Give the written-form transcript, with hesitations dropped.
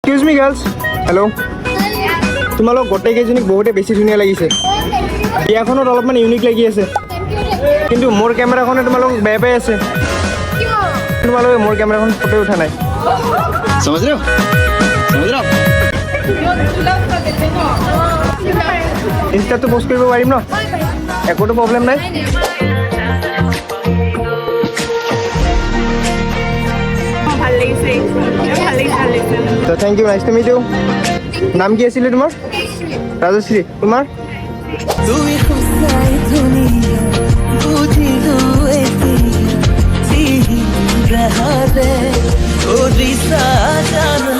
Excuse মি girls, hello'. তোমালোক গোটেইকেইজনীক বহুতে বেছি ধুনীয়া লাগিছে। বিয়াখনত অলপমান ইউনিক লাগি আছে, কিন্তু মোৰ কেমেৰাখনে তোমালোক বেয়া পাই আছে। তোমালোকে মোৰ কেমেৰাখন ফটো উঠা নাই। समझ रहे हो? समझ रहे हो? ইনষ্টাতো পোষ্ট কৰিব পাৰিম ন? একোতো প্ৰব্লেম নাই। তো thank you, nice to meet you. নাম কি আছিলে তোমাৰ? ৰাজশ্ৰী। তোমাৰ? তুমি খুচাই ধুনীয়া বুজিলো এতিয়া সিহি গ্ৰহৰে কৰিছা জানো